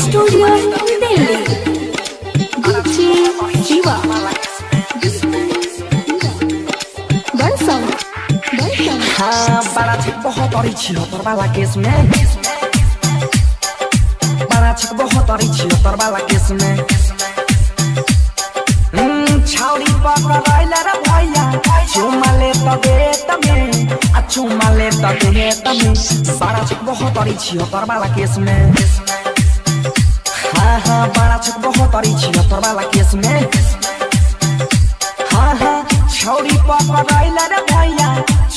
studio Delhi DJ Shiva बरसम हाँ बड़ा छिक बहुत और छिहत्तर वाला केस में बड़ा छिक बहुत और छिहत्तर वाला केस में छाउरी पकड़ैला रे भैया चुमा ले तबे तमे आ चुमा ले तबे तमे बड़ा छिक बहुत और छिहत्तर वाला केस में हाँ हाँ बड़ा छिक बहुत और छिहत्तर वाला केस में हाँ हाँ छौरी पकड़ैला रे भैया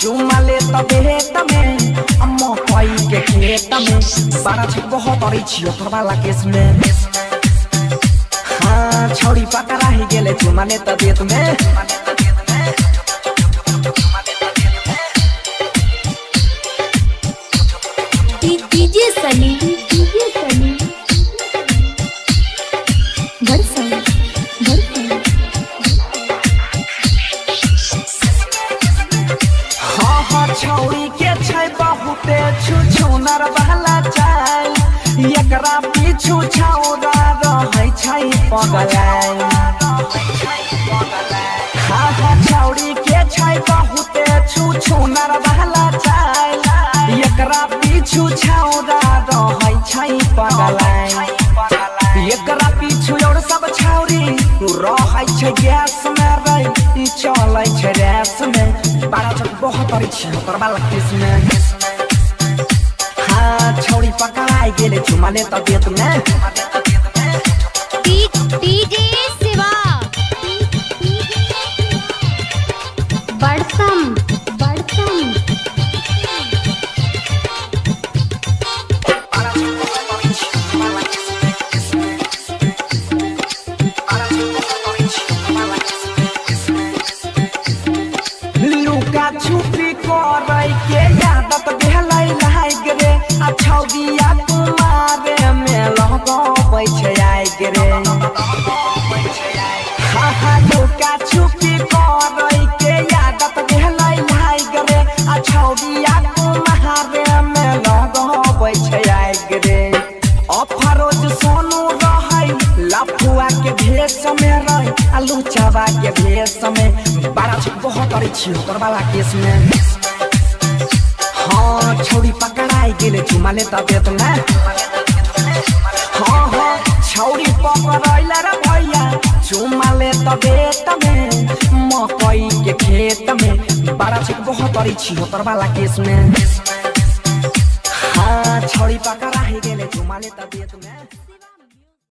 चुमा ले तबे तमे अम्मा पाई के खेत में बड़ा छिक बहुत और छिहत्तर वाला केस में हाँ छौरी पकड़ा ही गेले चुमा ले तबे तमे डीजे सनी बरसम हाँ हाँ छौरी के छै बहुते छुछुनर बहला चाल एकरा पीछू छौरा रहै छै पगलाइ हाँ हाँ छौरी के छै बहुते छुछुनर बहला चाल एकरा पीछू छौरा रहै छै पगलाइ एकरा पीछू और सब छौरी रहै छै गैस में रे चलै छै रेस में बड़ा छोट बहुत और छिहत्तर वाला केस में हाँ छौरी पकड़ाई गेले चुमा ले तबे तमे डीजे शिवा बरसम लुका छुपी करै के आदत भेलै लाग रे आ छौरिया कुमारे में लगबै छै आग रे हाँ हाँ लुका छुपी करै के आदत भेलै लाग रे आ छौरिया कुमारे में लगबै छै आग रे अफरोज सोनू रहै लफुआ के भेष में रह आलू चावा के भेष में बड़ा छिक बहुत और छिहत्तर वाला केस में हाँ छौरी पकड़ाई गेले चुमा ले तबे तमे हाँ हाँ छौरी पकड़ैला रे भैया चुमा ले तबे तमे मकई के खेत में बड़ा छिक बहुत और छिहत्तर वाला केस में हाँ छौरी पकड़ाई गेले चुमा ले तबे तमे